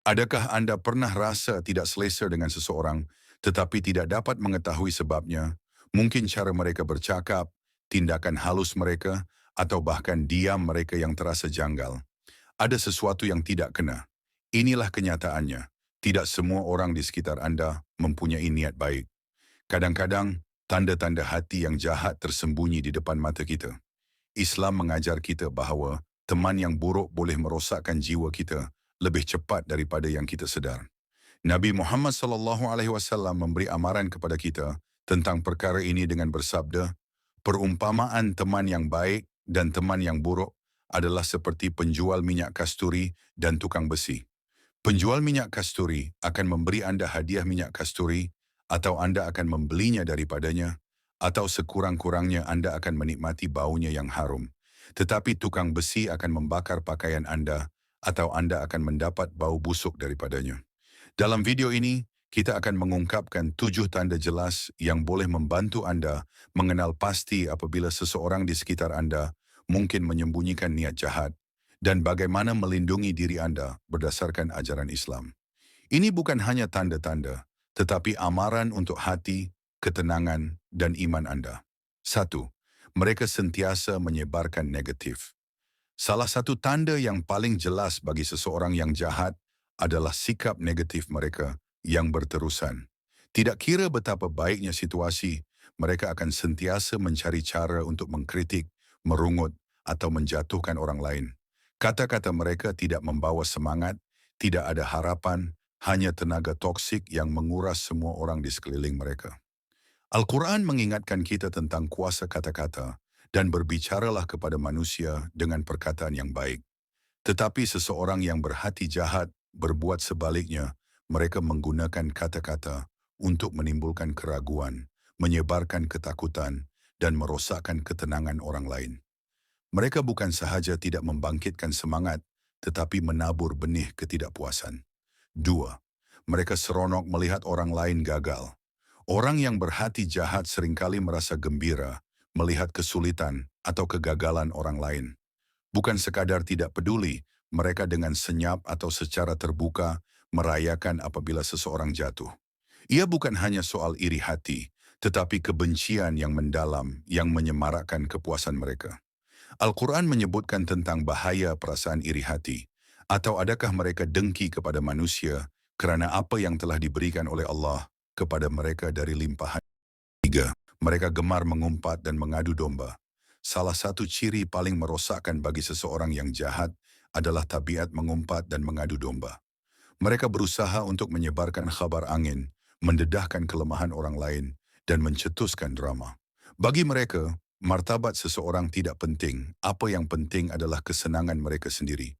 Adakah Anda pernah rasa tidak selesa dengan seseorang, tetapi tidak dapat mengetahui sebabnya? Mungkin cara mereka bercakap, tindakan halus mereka, atau bahkan diam mereka yang terasa janggal. Ada sesuatu yang tidak kena. Inilah kenyataannya. Tidak semua orang di sekitar Anda mempunyai niat baik. Kadang-kadang, tanda-tanda hati yang jahat tersembunyi di depan mata kita. Islam mengajar kita bahawa teman yang buruk boleh merosakkan jiwa kita lebih cepat daripada yang kita sedar. Nabi Muhammad SAW memberi amaran kepada kita tentang perkara ini dengan bersabda, perumpamaan teman yang baik dan teman yang buruk adalah seperti penjual minyak kasturi dan tukang besi. Penjual minyak kasturi akan memberi Anda hadiah minyak kasturi, atau Anda akan membelinya daripadanya, atau sekurang-kurangnya Anda akan menikmati baunya yang harum. Tetapi tukang besi akan membakar pakaian Anda, atau Anda akan mendapat bau busuk daripadanya. Dalam video ini, kita akan mengungkapkan 7 tanda jelas yang boleh membantu Anda mengenal pasti apabila seseorang di sekitar Anda mungkin menyembunyikan niat jahat, dan bagaimana melindungi diri Anda berdasarkan ajaran Islam. Ini bukan hanya tanda-tanda, tetapi amaran untuk hati, ketenangan, dan iman Anda. 1. Mereka sentiasa menyebarkan negatif. Salah satu tanda yang paling jelas bagi seseorang yang jahat adalah sikap negatif mereka yang berterusan. Tidak kira betapa baiknya situasi, mereka akan sentiasa mencari cara untuk mengkritik, merungut, atau menjatuhkan orang lain. Kata-kata mereka tidak membawa semangat, tidak ada harapan, hanya tenaga toksik yang menguras semua orang di sekeliling mereka. Al-Quran mengingatkan kita tentang kuasa kata-kata dan berbicaralah kepada manusia dengan perkataan yang baik. Tetapi seseorang yang berhati jahat berbuat sebaliknya, mereka menggunakan kata-kata untuk menimbulkan keraguan, menyebarkan ketakutan, dan merosakkan ketenangan orang lain. Mereka bukan sahaja tidak membangkitkan semangat, tetapi menabur benih ketidakpuasan. 2. Mereka seronok melihat orang lain gagal. Orang yang berhati jahat seringkali merasa gembira melihat kesulitan atau kegagalan orang lain. Bukan sekadar tidak peduli, mereka dengan senyap atau secara terbuka merayakan apabila seseorang jatuh. Ia bukan hanya soal iri hati, tetapi kebencian yang mendalam yang menyemarakkan kepuasan mereka. Al-Quran menyebutkan tentang bahaya perasaan iri hati. Atau adakah mereka dengki kepada manusia kerana apa yang telah diberikan oleh Allah kepada mereka dari limpahan? 3. Mereka gemar mengumpat dan mengadu domba. Salah satu ciri paling merosakkan bagi seseorang yang jahat adalah tabiat mengumpat dan mengadu domba. Mereka berusaha untuk menyebarkan kabar angin, mendedahkan kelemahan orang lain, dan mencetuskan drama. Bagi mereka, martabat seseorang tidak penting. Apa yang penting adalah kesenangan mereka sendiri.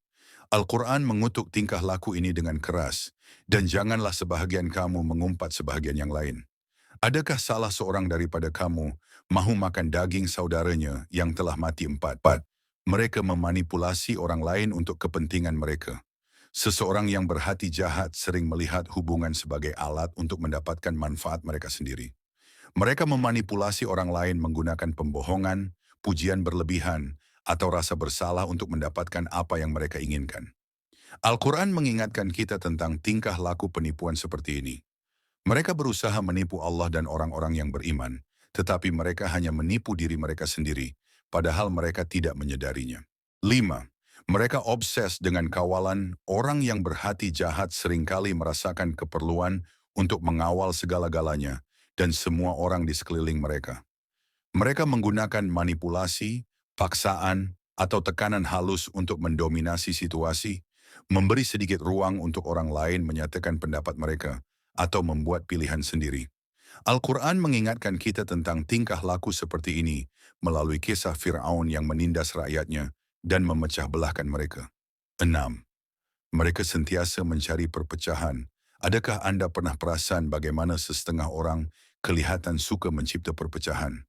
Al-Quran mengutuk tingkah laku ini dengan keras, dan janganlah sebahagian kamu mengumpat sebahagian yang lain. Adakah salah seorang daripada kamu mahu makan daging saudaranya yang telah mati empat? Mereka memanipulasi orang lain untuk kepentingan mereka. Seseorang yang berhati jahat sering melihat hubungan sebagai alat untuk mendapatkan manfaat mereka sendiri. Mereka memanipulasi orang lain menggunakan pembohongan, pujian berlebihan, atau rasa bersalah untuk mendapatkan apa yang mereka inginkan. Al-Quran mengingatkan kita tentang tingkah laku penipuan seperti ini. Mereka berusaha menipu Allah dan orang-orang yang beriman, tetapi mereka hanya menipu diri mereka sendiri, padahal mereka tidak menyadarinya. 5. Mereka obses dengan kawalan. Orang yang berhati jahat seringkali merasakan keperluan untuk mengawal segala-galanya dan semua orang di sekeliling mereka. Mereka menggunakan manipulasi, paksaan, atau tekanan halus untuk mendominasi situasi, memberi sedikit ruang untuk orang lain menyatakan pendapat mereka, atau membuat pilihan sendiri. Al-Quran mengingatkan kita tentang tingkah laku seperti ini melalui kisah Fir'aun yang menindas rakyatnya dan memecah belahkan mereka. 6. Mereka sentiasa mencari perpecahan. Adakah Anda pernah perasan bagaimana setengah orang kelihatan suka mencipta perpecahan?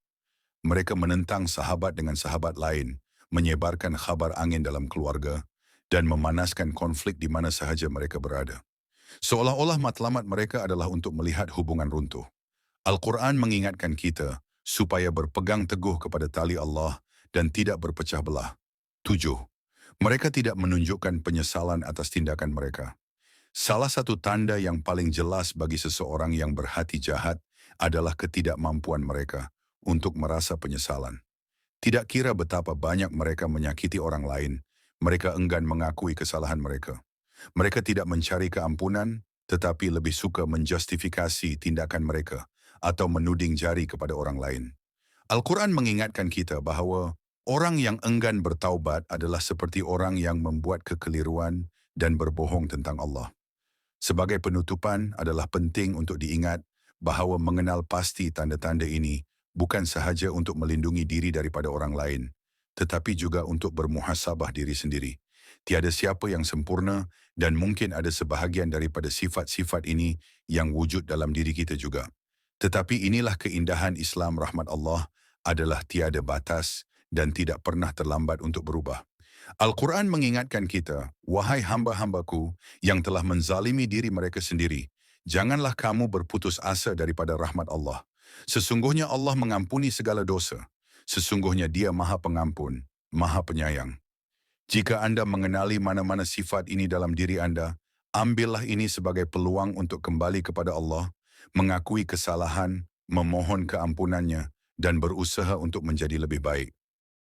Mereka menentang sahabat dengan sahabat lain, menyebarkan kabar angin dalam keluarga, dan memanaskan konflik di mana sahaja mereka berada. Seolah-olah matlamat mereka adalah untuk melihat hubungan runtuh. Al-Quran mengingatkan kita supaya berpegang teguh kepada tali Allah dan tidak berpecah belah. 7. Mereka tidak menunjukkan penyesalan atas tindakan mereka. Salah satu tanda yang paling jelas bagi seseorang yang berhati jahat adalah ketidakmampuan mereka untuk merasa penyesalan. Tidak kira betapa banyak mereka menyakiti orang lain, mereka enggan mengakui kesalahan mereka. Mereka tidak mencari keampunan, tetapi lebih suka menjustifikasi tindakan mereka atau menuding jari kepada orang lain. Al-Quran mengingatkan kita bahawa orang yang enggan bertaubat adalah seperti orang yang membuat kekeliruan dan berbohong tentang Allah. Sebagai penutupan adalah penting untuk diingat bahawa mengenal pasti tanda-tanda ini bukan sahaja untuk melindungi diri daripada orang lain, tetapi juga untuk bermuhasabah diri sendiri. Tiada siapa yang sempurna dan mungkin ada sebahagian daripada sifat-sifat ini yang wujud dalam diri kita juga. Tetapi inilah keindahan Islam rahmat Allah adalah tiada batas dan tidak pernah terlambat untuk berubah. Al-Quran mengingatkan kita, wahai hamba-hambaku yang telah menzalimi diri mereka sendiri, janganlah kamu berputus asa daripada rahmat Allah. Sesungguhnya Allah mengampuni segala dosa. Sesungguhnya Dia Maha Pengampun, Maha Penyayang. Jika Anda mengenali mana-mana sifat ini dalam diri Anda, ambillah ini sebagai peluang untuk kembali kepada Allah, mengakui kesalahan, memohon keampunannya, dan berusaha untuk menjadi lebih baik.